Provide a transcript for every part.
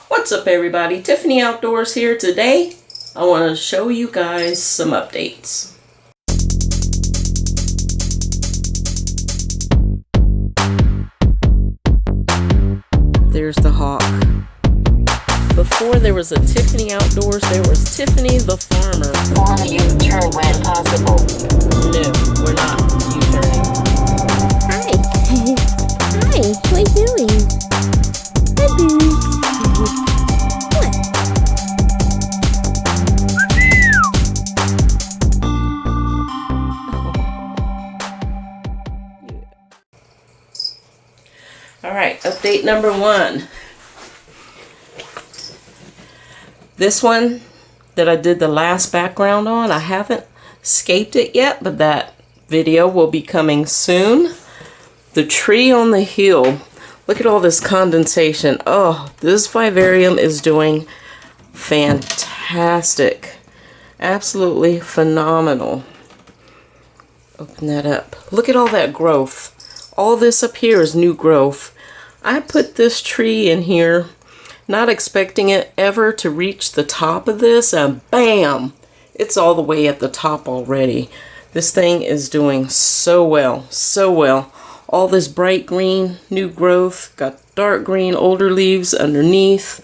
What's up everybody, Tiffany Outdoors here. Today I want to show you guys some updates. There's the hawk. Before there was a Tiffany Outdoors, there was Tiffany the farmer. Follow U-turn when possible. No, we're not U-turning. Hi. Hi, what are you doing? Hi, Boo. What? Alright, update number 1. This one that I did the last background on, I haven't scaped it yet, but that video will be coming soon. The tree on the hill. Look at all this condensation. Oh, this vivarium is doing fantastic. Absolutely phenomenal. Open that up. Look at all that growth. All this up here is new growth. I put this tree in here not expecting it ever to reach the top of this, and bam, it's all the way at the top already. This thing is doing so well, so well. All this bright green, new growth, got dark green, older leaves underneath.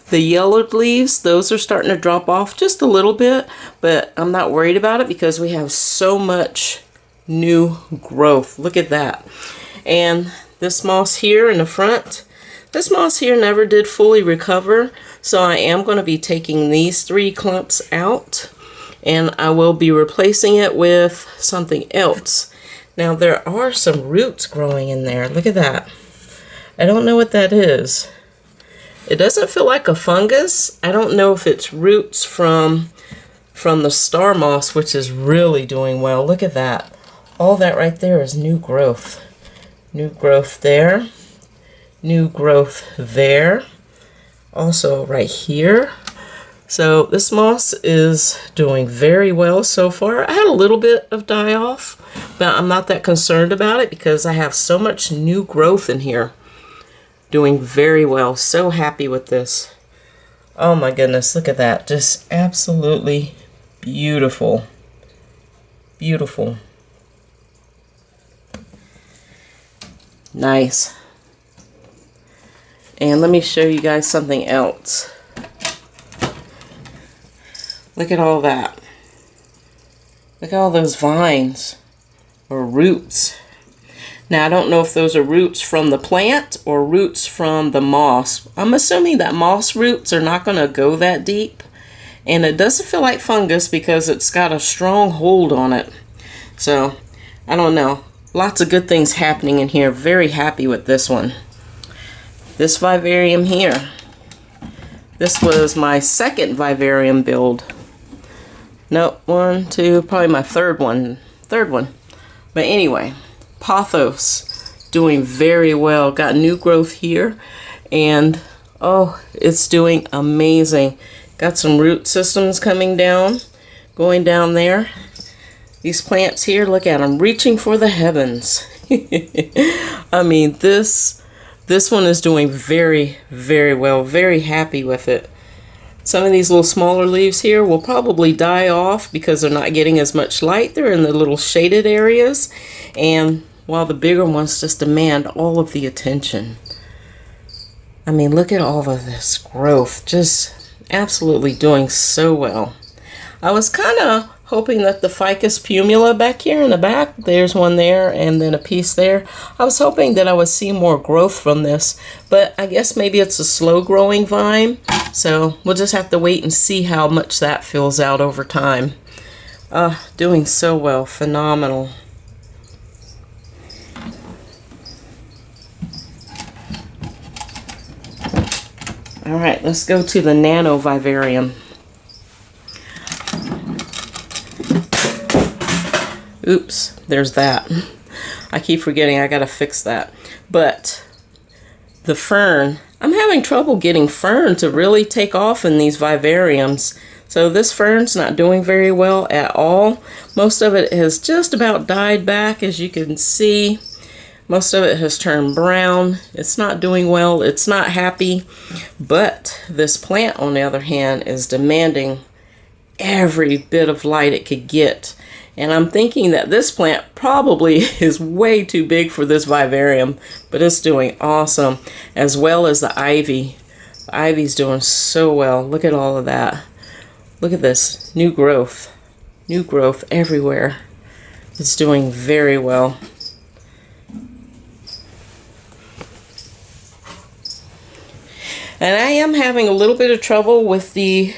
The yellowed leaves, those are starting to drop off just a little bit, but I'm not worried about it because we have so much new growth. Look at that. And this moss here in the front, this moss here never did fully recover, so I am going to be taking these 3 clumps out, and I will be replacing it with something else. Now there are some roots growing in there. Look at that. I don't know what that is. It doesn't feel like a fungus. I don't know if it's roots from the star moss, which is really doing well. Look at that. All that right there is new growth. New growth there. New growth there, also right here. So this moss is doing very well so far. I had a little bit of die off, but I'm not that concerned about it because I have so much new growth in here. Doing very well. So happy with this. Oh my goodness, look at that. Just absolutely beautiful. Beautiful. Nice. And let me show you guys something else. Look at all that. Look at all those vines or roots. Now I don't know if those are roots from the plant or roots from the moss. I'm assuming that moss roots are not going to go that deep. And it doesn't feel like fungus because it's got a strong hold on it. So I don't know. Lots of good things happening in here. Very happy with this one. This vivarium here, this was my second vivarium build. Nope, 1, 2, probably my third one. But anyway, pothos, doing very well. Got new growth here, and oh, it's doing amazing. Got some root systems coming down, going down there. These plants here, look at them, reaching for the heavens. I mean, this one is doing very, very well. Very happy with it. Some of these little smaller leaves here will probably die off because they're not getting as much light. They're in the little shaded areas. And while the bigger ones just demand all of the attention. I mean, look at all of this growth. Just absolutely doing so well. I was kind of hoping that the ficus pumila back here in the back, there's one there and then a piece there. I was hoping that I would see more growth from this, but I guess maybe it's a slow growing vine. So we'll just have to wait and see how much that fills out over time. Doing so well, phenomenal. All right, let's go to the nano vivarium. Oops, there's that. I keep forgetting I gotta fix that. But the fern, I'm having trouble getting fern to really take off in these vivariums. So this fern's not doing very well at all. Most of it has just about died back, as you can see. Most of it has turned brown. It's not doing well. It's not happy. But This plant, on the other hand, is demanding every bit of light it could get. And I'm thinking that this plant probably is way too big for this vivarium, but it's doing awesome, as well as the ivy. The ivy's doing so well. Look at all of that. Look at this, new growth everywhere. It's doing very well. And I am having a little bit of trouble with the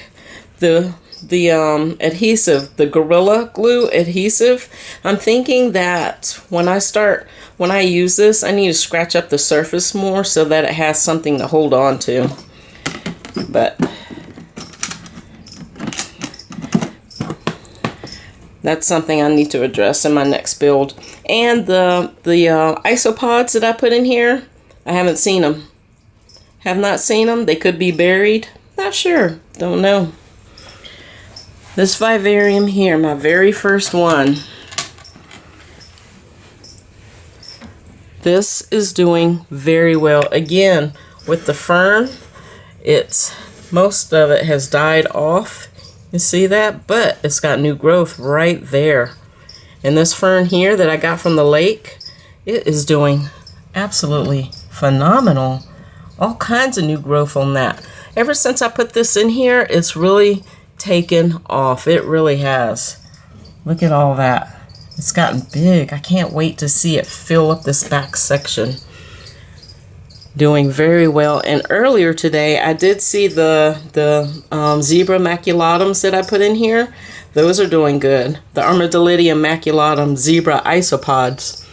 adhesive, the Gorilla Glue adhesive. I'm thinking that when I use this, I need to scratch up the surface more so that it has something to hold on to. But that's something I need to address in my next build. And the isopods that I put in here, I haven't seen them. Have not seen them. They could be buried. Not sure. Don't know. This vivarium here, my very first one. This is doing very well. Again, with the fern, most of it has died off. You see that? But it's got new growth right there. And this fern here that I got from the lake, it is doing absolutely phenomenal. All kinds of new growth on that. Ever since I put this in here, it's really taken off. It really has. Look at all that. It's gotten big. I can't wait to see it fill up this back section. Doing very well. And earlier today, I did see the zebra maculatum that I put in here. Those are doing good. The Armadillidium maculatum zebra isopods.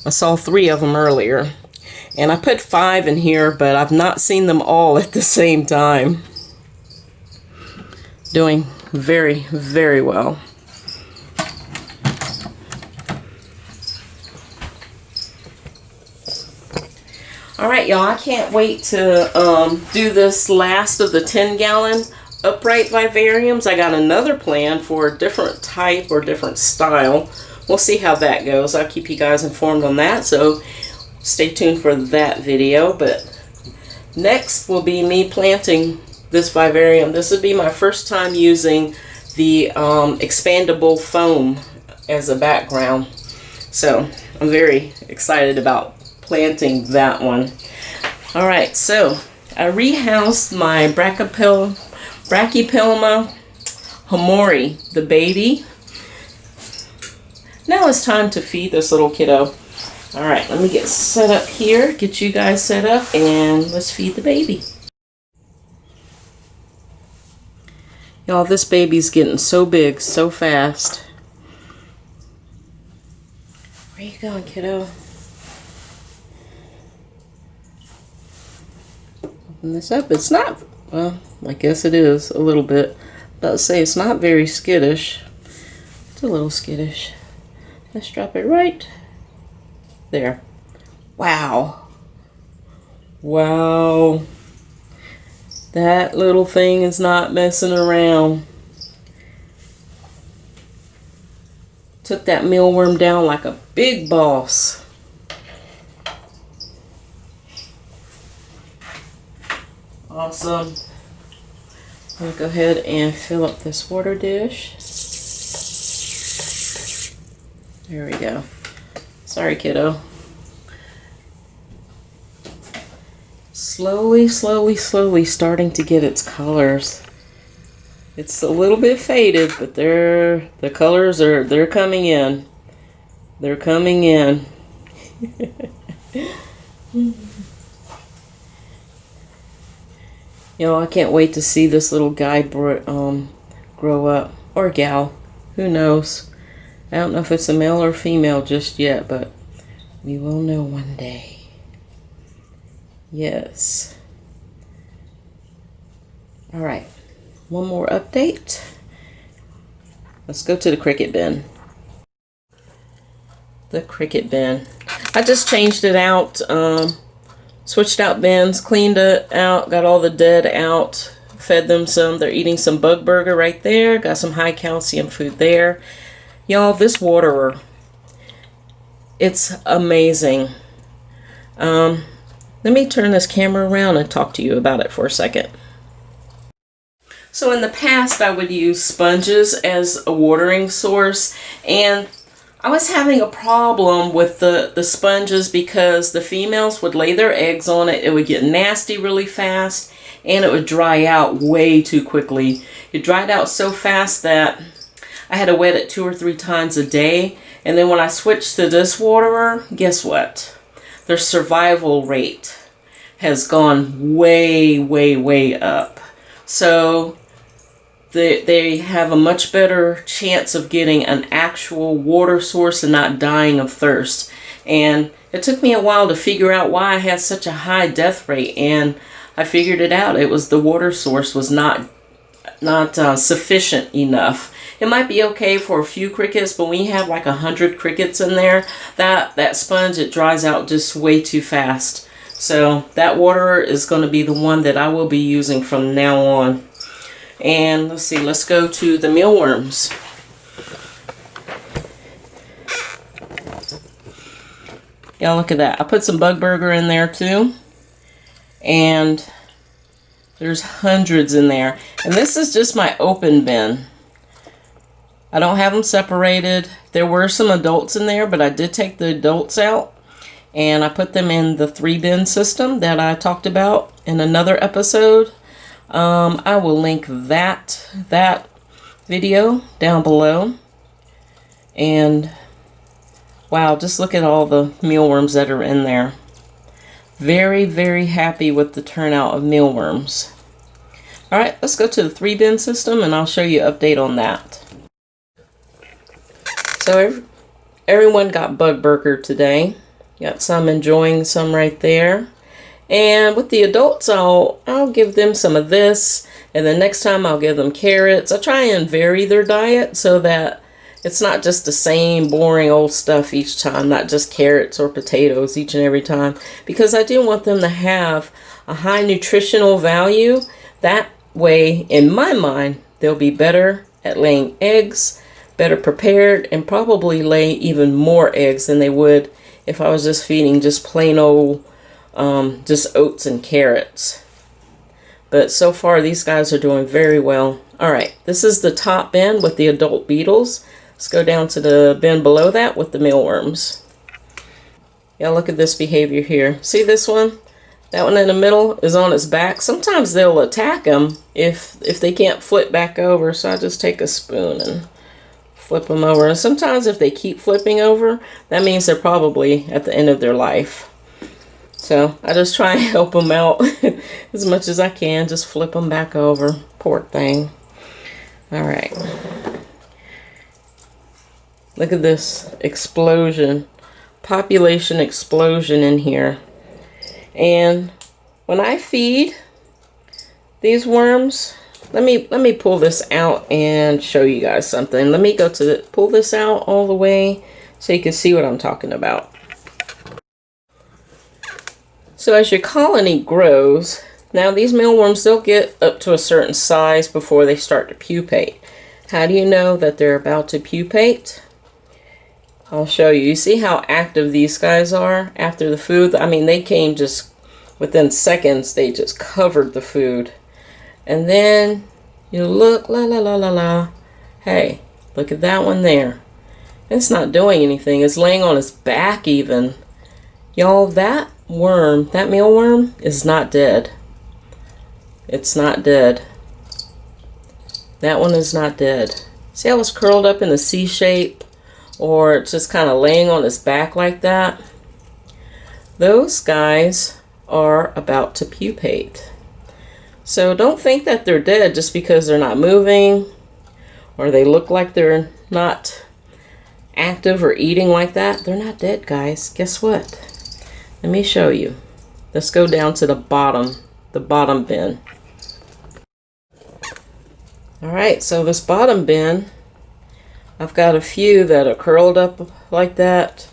I saw 3 of them earlier. And I put 5 in here, but I've not seen them all at the same time. Doing very, very well. Alright, y'all, I can't wait to do this last of the 10-gallon upright vivariums. I got another plan for a different type or different style. We'll see how that goes. I'll keep you guys informed on that, so stay tuned for that video. But next will be me planting this vivarium. This would be my first time using the expandable foam as a background. So I'm very excited about planting that one. Alright, so I rehoused my Brachypelma homori, the baby. Now it's time to feed this little kiddo. Alright, let me get set up here, get you guys set up, and let's feed the baby. Y'all, this baby's getting so big so fast. Where you going, kiddo? Open this up. It's not, well, I guess it is a little bit. About to say it's not very skittish. It's a little skittish. Let's drop it right there. Wow. Wow. That little thing is not messing around. Took that mealworm down like a big boss. Awesome. I'm gonna go ahead and fill up this water dish. There we go. Sorry, kiddo. Slowly, slowly, slowly starting to get its colors. It's a little bit faded, but the colors they're coming in. They're coming in. You know, I can't wait to see this little guy grow up. Or gal. Who knows? I don't know if it's a male or female just yet, but we will know one day. Yes. Alright. One more update. Let's go to the cricket bin. The cricket bin. I just changed it out. Switched out bins, cleaned it out, got all the dead out, fed them some. They're eating some bug burger right there. Got some high calcium food there. Y'all, this waterer, it's amazing. Let me turn this camera around and talk to you about it for a second. So in the past, I would use sponges as a watering source, and I was having a problem with the sponges because the females would lay their eggs on it. It would get nasty really fast, and it would dry out way too quickly. It dried out so fast that I had to wet it 2 or 3 times a day. And then when I switched to this waterer, guess what? Their survival rate has gone way, way, way up. So they have a much better chance of getting an actual water source and not dying of thirst. And it took me a while to figure out why I had such a high death rate, and I figured it out. It was the water source was not sufficient enough. It might be okay for a few crickets, but when you have like 100 crickets in there, that sponge, it dries out just way too fast. So that waterer is going to be the one that I will be using from now on. And let's see, let's go to the mealworms. Yeah, look at that. I put some bug burger in there too. And there's hundreds in there. And this is just my open bin. I don't have them separated. There were some adults in there, but I did take the adults out. And I put them in the 3-bin system that I talked about in another episode. I will link that video down below. And wow, just look at all the mealworms that are in there. Very, very happy with the turnout of mealworms. All right, let's go to the 3-bin system and I'll show you an update on that. So everyone got bug burger today. Got some enjoying some right there. And with the adults, I'll give them some of this, and then next time I'll give them carrots. I try and vary their diet so that it's not just the same boring old stuff each time, not just carrots or potatoes each and every time, because I do want them to have a high nutritional value. That way, in my mind, they'll be better at laying eggs, better prepared, and probably lay even more eggs than they would if I was just feeding just plain old just oats and carrots. But so far these guys are doing very well. Alright, this is the top bin with the adult beetles. Let's go down to the bin below that with the mealworms. Yeah, look at this behavior here. See this one? That one in the middle is on its back. Sometimes they'll attack them if they can't flip back over, so I just take a spoon and flip them over. And sometimes if they keep flipping over, that means they're probably at the end of their life. So I just try and help them out as much as I can. Just flip them back over. Poor thing. All right. Look at this explosion. Population explosion in here. And when I feed these worms, let me pull this out and show you guys something. Let me pull this out all the way so you can see what I'm talking about. So as your colony grows, now these mealworms, they'll get up to a certain size before they start to pupate. How do you know that they're about to pupate? I'll show you. You see how active these guys are after the food? I mean, they came just within seconds, they just covered the food. And then you look, la la la la la. Hey, look at that one there. It's not doing anything. It's laying on its back even. Y'all, that worm, that mealworm is not dead. It's not dead. That one is not dead. See how it's curled up in a C shape, or it's just kind of laying on its back like that? Those guys are about to pupate. So don't think that they're dead just because they're not moving or they look like they're not active or eating like that. They're not dead, guys. Guess what? Let me show you. Let's go down to the bottom bin. Alright, so this bottom bin, I've got a few that are curled up like that.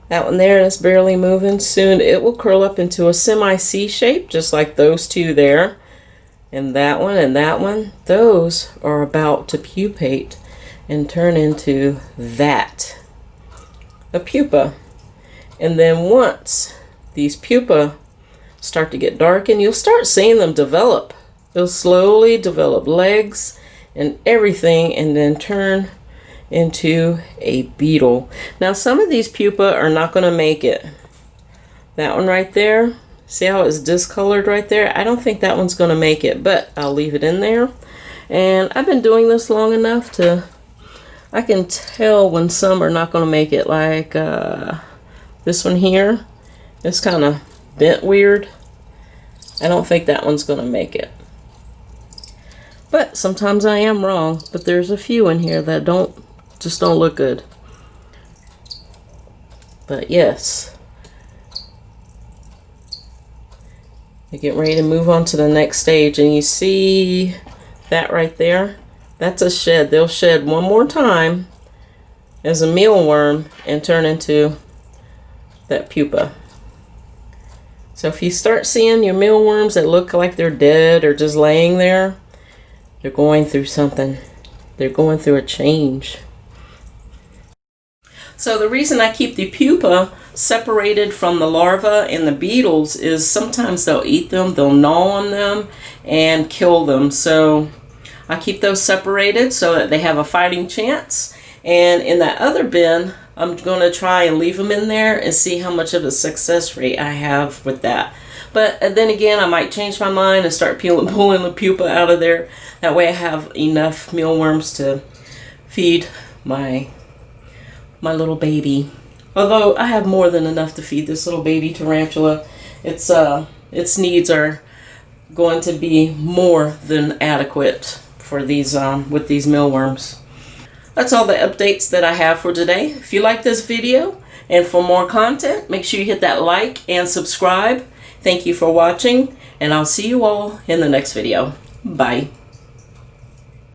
That one there is barely moving. Soon it will curl up into a semi-C shape, just like those two there. And that one, those are about to pupate and turn into that, a pupa. And then once these pupa start to get dark, and you'll start seeing them develop. They'll slowly develop legs and everything, and then turn into a beetle. Now some of these pupa are not going to make it. That one right there, see how it's discolored right there? I don't think that one's going to make it, but I'll leave it in there. And I've been doing this long enough to, I can tell when some are not going to make it. Like this one here, it's kind of bent weird. I don't think that one's going to make it. But sometimes I am wrong. But there's a few in here that just don't look good. But yes. We're getting ready to move on to the next stage, and you see that right there? That's a shed. They'll shed one more time as a mealworm and turn into that pupa. So if you start seeing your mealworms that look like they're dead or just laying there, they're going through something. They're going through a change. So the reason I keep the pupa separated from the larva and the beetles is sometimes they'll eat them, they'll gnaw on them and kill them. So I keep those separated so that they have a fighting chance. And in that other bin, I'm going to try and leave them in there and see how much of a success rate I have with that. But then again, I might change my mind and start pulling the pupa out of there. That way I have enough mealworms to feed my little baby. Although I have more than enough to feed this little baby tarantula. Its needs are going to be more than adequate for these with these mealworms. That's all the updates that I have for today. If you like this video and for more content, make sure you hit that like and subscribe. Thank you for watching, and I'll see you all in the next video. Bye.